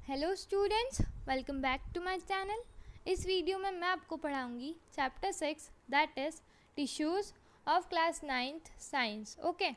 Hello students, welcome back to my channel. इस video में मैं आपको पढ़ाऊंगी chapter 6 that is tissues of class 9th science. Okay,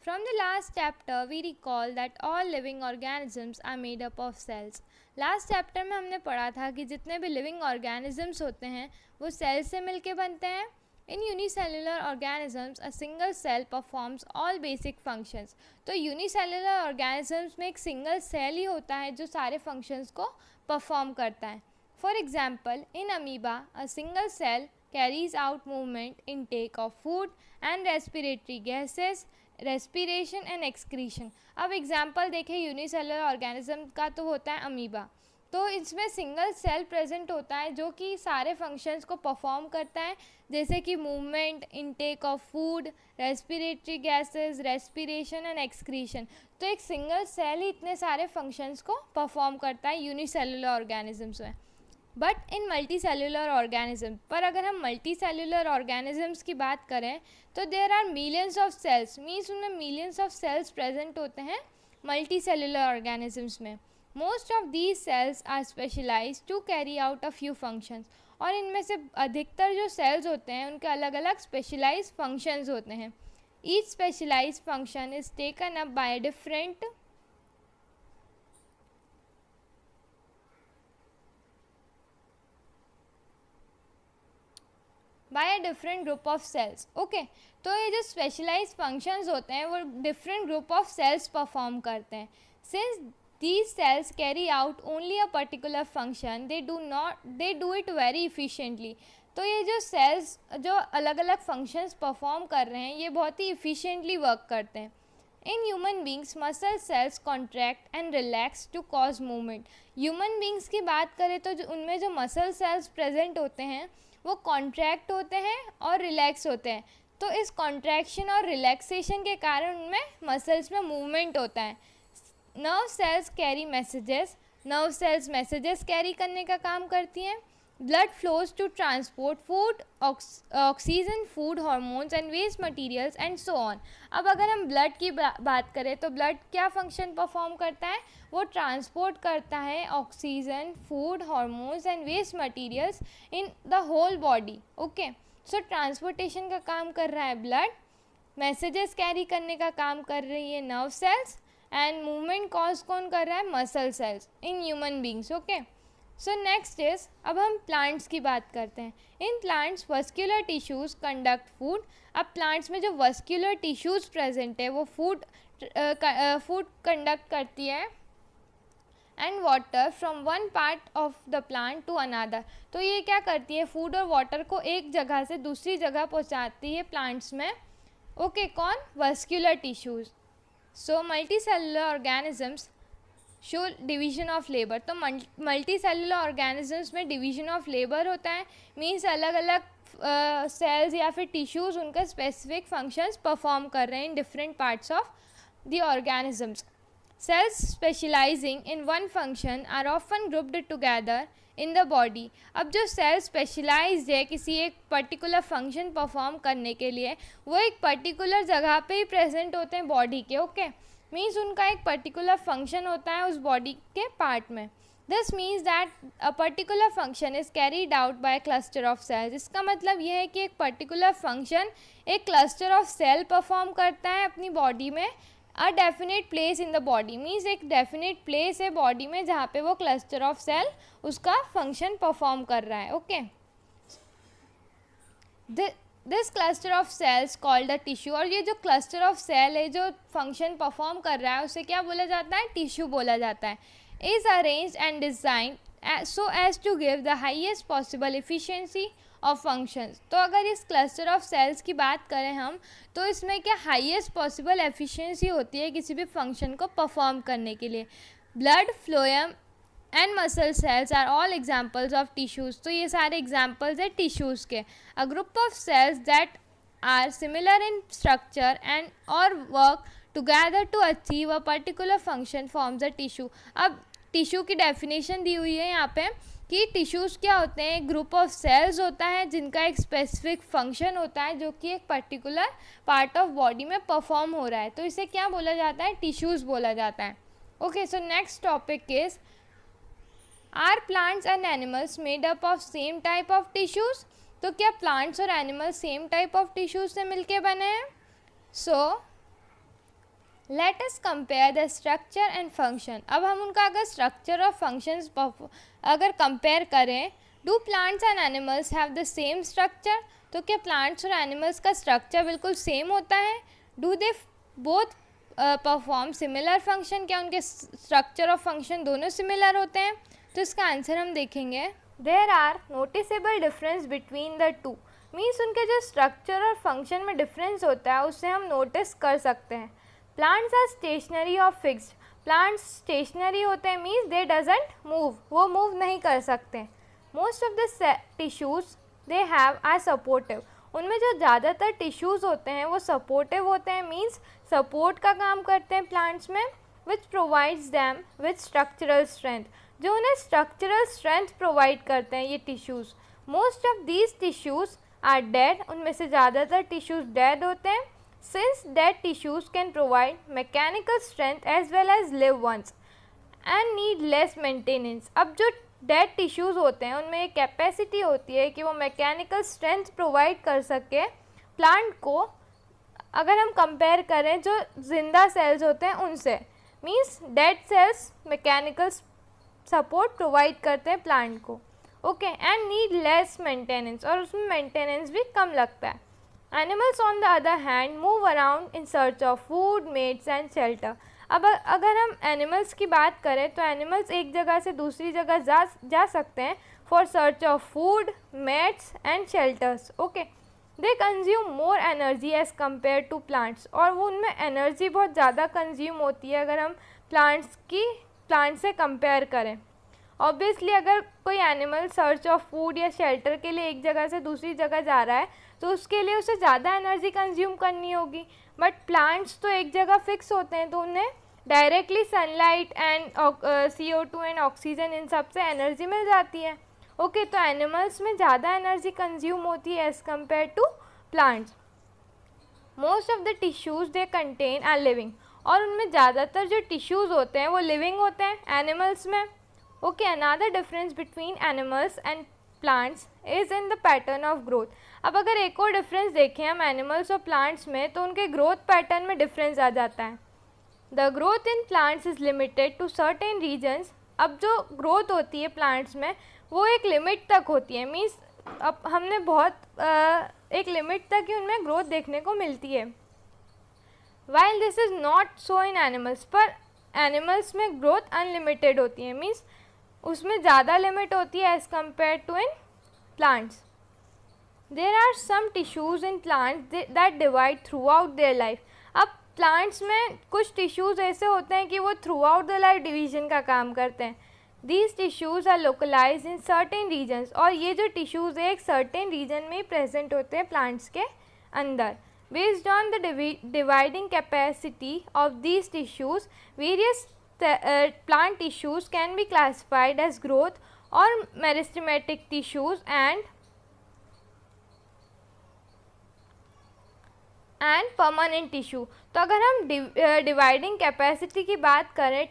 from the last chapter we recall that all living organisms are made up of cells. Last chapter में हमने पढ़ा था कि जितने भी लिविंग ऑर्गेनिजम्स होते हैं वो सेल्स से मिलके बनते हैं। In unicellular organisms a single cell performs all basic functions. तो यूनिसेलुलर ऑर्गेनिजम्स में एक सिंगल सेल ही होता है जो सारे फंक्शंस को परफॉर्म करता है। For example, in amoeba a single cell carries out movement, intake of food and respiratory gases, respiration and excretion. अब एग्जाम्पल देखें यूनिसेलुलर ऑर्गेनिज्म का, तो होता है अमीबा। तो इसमें सिंगल सेल प्रेजेंट होता है जो कि सारे फंक्शंस को परफॉर्म करता है, जैसे कि movement, intake of food, respiratory gases, respiration and excretion. तो एक सिंगल सेल ही इतने सारे फंक्शंस को परफॉर्म करता है यूनिसेलुलर ऑर्गेनिजम्स में। But in multi cellular organism, पर अगर हम मल्टी सेलुलर ऑर्गेनिजम्स की बात करें तो there are millions of cells, means उनमें मिलियंस ऑफ सेल्स प्रेजेंट होते हैं मल्टी सेलुलर ऑर्गेनिजम्स में। Most of these cells are specialised to carry out a few functions. और इनमें से अधिकतर जो सेल्स होते हैं उनके अलग अलग स्पेशलाइज फंक्शंस होते हैं। Each specialised function is taken up by different by a different group of cells. Okay, तो ये जो स्पेशलाइज फंक्शंस होते हैं वो different group of cells perform करते हैं। Since these cells carry out only a particular function, they do it very efficiently। तो ये जो सेल्स जो अलग अलग फंक्शंस परफॉर्म कर रहे हैं ये बहुत ही इफ़िशिएंटली वर्क करते हैं। In human beings muscle cells contract and relax to cause movement. Human beings की बात करें तो उनमें जो मसल सेल्स प्रेजेंट होते हैं वो कॉन्ट्रैक्ट होते हैं और रिलैक्स होते हैं। तो इस कॉन्ट्रैक्शन और रिलैक्सेशन के कारण उनमें मसल्स में मूवमेंट होता है। Nerve cells carry messages, nerve cells messages carry करने का काम करती हैं। Blood flows to transport food, oxygen, food, hormones and waste materials and so on. अब अगर हम ब्लड की बात करें तो ब्लड क्या फंक्शन परफॉर्म करता है? वो ट्रांसपोर्ट करता है oxygen, food, hormones and waste materials in the whole body. Okay, so transportation का काम कर रहा है ब्लड, मैसेजेस कैरी करने का काम कर रही है nerve sales, and movement cause कौन कर रहा है? Muscle cells in human beings. Okay, so next is, अब हम प्लांट्स की बात करते हैं। In plants vascular tissues conduct food. अब प्लांट्स में जो वस्क्यूलर टिश्यूज़ प्रेजेंट है वो फूड कंडक्ट करती है and water from one part of the plant to another. तो ये क्या करती है? फूड और वाटर को एक जगह से दूसरी जगह पहुंचाती है प्लांट्स में। ओके, कौन? Vascular tissues. So multi cellular organisms show division of labour. तो मल्टी सेलुलर ऑर्गेनिजम्स में डिवीजन ऑफ लेबर होता है, मीन्स अलग अलग सेल्स या फिर टिश्यूज़ उनका स्पेसिफिक फंक्शंस परफॉर्म कर रहे हैं in different parts of the organisms. Cells specialising in one function are often grouped together in the body. अब जो सेल स्पेशलाइज्ड है किसी एक पर्टिकुलर फंक्शन परफॉर्म करने के लिए वो एक पर्टिकुलर जगह पे ही प्रेजेंट होते हैं बॉडी के। ओके, मीन्स उनका एक पर्टिकुलर फंक्शन होता है उस बॉडी के पार्ट में। This means that a particular function is carried out by cluster of cells. इसका मतलब यह है कि एक पर्टिकुलर फंक्शन एक क्लस्टर ऑफ सेल परफॉर्म करता है अपनी बॉडी में। A definite place in the body, means एक डेफिनेट प्लेस है बॉडी में जहाँ पे वो क्लस्टर ऑफ सेल उसका फंक्शन परफॉर्म कर रहा है। Okay, this cluster of cells called a tissue. और ये जो क्लस्टर ऑफ सेल है जो फंक्शन परफॉर्म कर रहा है उसे क्या बोला जाता है? टिश्यू बोला जाता है। Is arranged and design so as to give the highest possible efficiency of functions। तो अगर इस cluster of cells की बात करें हम तो इसमें क्या highest possible efficiency होती है किसी भी function को perform करने के लिए। blood, phloem and muscle cells are all examples of tissues। तो ये सारे examples हैं tissues के। a group of cells that are similar in structure and or work together to achieve a particular function forms a tissue। अब tissue की definition दी हुई है यहाँ पे कि टिश्यूज़ क्या होते हैं? एक ग्रुप ऑफ सेल्स होता है जिनका एक स्पेसिफिक फंक्शन होता है जो कि एक पर्टिकुलर पार्ट ऑफ बॉडी में परफॉर्म हो रहा है, तो इसे क्या बोला जाता है? टिश्यूज़ बोला जाता है। Okay, so next topic is are plants and animals made up of same type of tissues? तो क्या प्लांट्स और animals same type of tissues से मिलके बने हैं? So let us compare the structure and function. अब हम उनका अगर स्ट्रक्चर और फंक्शंस अगर कंपेयर करें, do plants and animals have the same structure? तो क्या प्लांट्स और एनिमल्स का स्ट्रक्चर बिल्कुल सेम होता है? Do they both perform similar function? क्या उनके स्ट्रक्चर और फंक्शन दोनों सिमिलर होते हैं? तो इसका आंसर हम देखेंगे। There are noticeable difference between the two, means उनके जो स्ट्रक्चर और फंक्शन में डिफरेंस होता है उससे हम नोटिस कर सकते हैं। प्लांट्स आर स्टेशनरी और फिक्स्ड, प्लांट्स स्टेशनरी होते हैं मीन्स दे डजेंट मूव, वो मूव नहीं कर सकते। Most of the tissues they have are supportive, उनमें जो ज़्यादातर टिश्यूज़ होते हैं वो सपोर्टिव होते हैं, मीन्स सपोर्ट का काम करते हैं प्लांट्स में, which provides them with structural strength, जो उन्हें स्ट्रक्चरल स्ट्रेंथ प्रोवाइड करते हैं ये tissues. Most of these tissues are dead, उनमें से ज़्यादातर टिश्यूज़ डेड होते हैं। Since dead tissues can provide mechanical strength as well as live ones and need less maintenance. अब जो डेड टिश्यूज़ होते हैं उनमें एक कैपेसिटी होती है कि वो मैकेनिकल स्ट्रेंथ प्रोवाइड कर सके प्लांट को, अगर हम कंपेयर करें जो जिंदा सेल्स होते हैं उनसे, means dead cells mechanical support provide करते हैं प्लांट को, okay, and need less maintenance, और उसमें मेंटेनेंस भी कम लगता है। Animals on the other hand move around in search of food, mates and shelter. अब अगर हम एनिमल्स की बात करें तो एनिमल्स एक जगह से दूसरी जगह जा सकते हैं for search of food, mates and shelters, okay. They consume more energy as compared to plants, और वो उनमें एनर्जी बहुत ज़्यादा कंज्यूम होती है अगर हम प्लांट से कंपेयर करें। ऑब्वियसली अगर कोई एनिमल सर्च ऑफ फूड या शेल्टर के लिए एक जगह से दूसरी जगह जा रहा है तो उसके लिए उसे ज़्यादा एनर्जी कंज्यूम करनी होगी, बट प्लांट्स तो एक जगह फिक्स होते हैं तो उन्हें directly sunlight and CO2 and oxygen in सब से एनर्जी मिल जाती है, ओके। तो एनिमल्स में ज़्यादा एनर्जी कंज्यूम होती है as compared to plants. Most of the tissues they contain are living, और उनमें ज़्यादातर जो टिश्यूज़ होते हैं वो लिविंग होते हैं एनिमल्स में, okay. Another difference between animals and plants is in the pattern of growth. अब अगर एक और डिफरेंस देखें हम एनिमल्स और प्लांट्स में तो उनके ग्रोथ पैटर्न में डिफरेंस आ जाता है। The growth in plants is limited to certain regions. अब जो ग्रोथ होती है प्लांट्स में वो एक लिमिट तक होती है, मीन्स अब हमने बहुत एक लिमिट तक ही उनमें ग्रोथ देखने को मिलती है। While this is not so in animals, पर एनिमल्स में ग्रोथ अनलिमिटेड होती है, मीन्स उसमें ज़्यादा लिमिट होती है as compared to in plants. There are some tissues in plants that divide throughout their life. अब प्लांट्स में कुछ टिश्यूज़ ऐसे होते हैं कि वो throughout the life division का काम करते हैं। These tissues are localised in certain regions, और ये जो टिश्यूज़ है एक सर्टेन रीजन में ही प्रेजेंट होते हैं प्लांट्स के अंदर। Based on the dividing capacity of these tissues, various plant tissues can be classified as growth or meristematic tissues and permanent tissue। तो अगर हम डिवाइडिंग कैपेसिटी की बात करें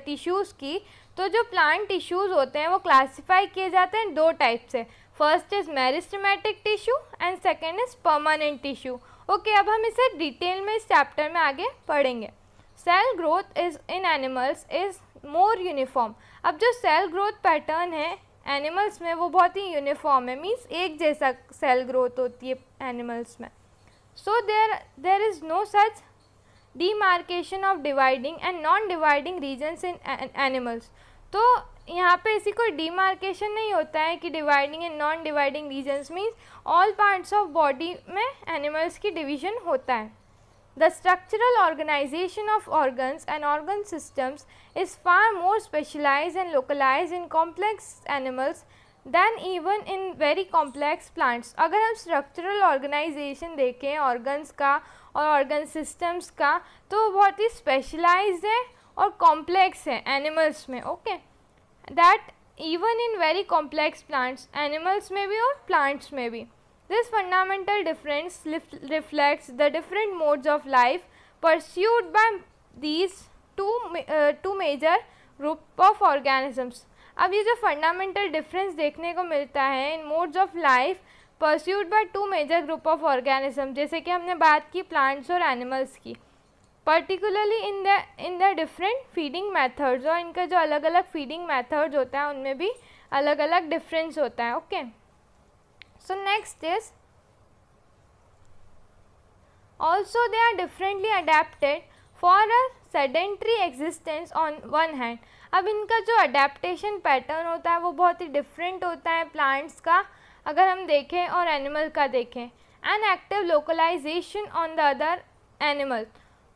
टिश्यूज़ की, तो जो प्लांट टिश्यूज़ होते हैं वो क्लासीफाई किए जाते हैं दो टाइप से। First is meristematic tissue and second is permanent tissue, okay. अब हम इसे डिटेल में इस चैप्टर में आगे पढ़ेंगे। Cell growth is in animals is more uniform. अब जो सेल ग्रोथ पैटर्न है एनिमल्स में वो बहुत ही यूनिफॉर्म है, मीन्स एक जैसा सेल ग्रोथ होती है एनिमल्स में। So there is no such demarcation of dividing and non dividing regions in animals. तो यहाँ पे ऐसी कोई डीमार्केशन नहीं होता है कि dividing and non dividing regions, means all parts of body में एनिमल्स की डिवीजन होता है। The structural organization of organs and organ systems is far more specialized and localized in complex animals than even in very complex plants। अगर हम structural organization देखें organs का और organ systems का तो वो बहुत ही specialized है और complex है animals में, okay, that even in very complex plants, animals में भी और plants में भी। This fundamental difference reflects the different modes of life pursued by these two major group of organisms। अब ये जो फंडामेंटल डिफरेंस देखने को मिलता है in modes of life pursued by two major group of organism, जैसे कि हमने बात की प्लांट्स और एनिमल्स की, particularly in the different feeding methods, और इनका जो अलग अलग फीडिंग मेथड्स होता है उनमें भी अलग अलग डिफरेंस होता है. Okay, so next is also they are differently adapted for a sedentary existence on one hand. अब इनका जो अडेप्टेशन पैटर्न होता है वो बहुत ही डिफरेंट होता है प्लांट्स का अगर हम देखें और एनिमल का देखें. An active localisation on the other animal,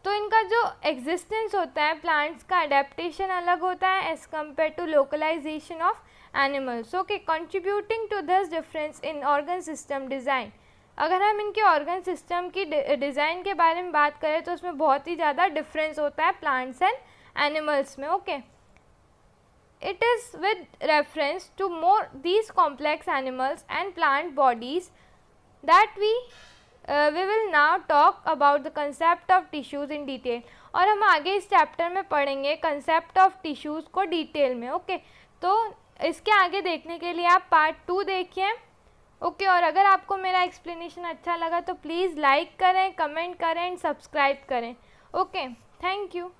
तो इनका जो एग्जिस्टेंस होता है प्लांट्स का अडेप्टेशन अलग होता है as compared to localisation of animals. Okay, contributing to this difference in organ system design. अगर हम इनके ऑर्गन सिस्टम की डिज़ाइन के बारे में बात करें तो उसमें बहुत ही ज़्यादा डिफरेंस होता है प्लांट्स एंड एनिमल्स में. Okay, it is with reference to more these complex animals and plant bodies that we will now talk about the concept of tissues in detail. और हम आगे इस चैप्टर में पढ़ेंगे concept of tissues को detail में. Okay, तो इसके आगे देखने के लिए आप पार्ट 2 देखिए. ओके, और अगर आपको मेरा एक्सप्लेनेशन अच्छा लगा तो प्लीज़ लाइक करें, कमेंट करें एंड सब्सक्राइब करें. Okay, thank you.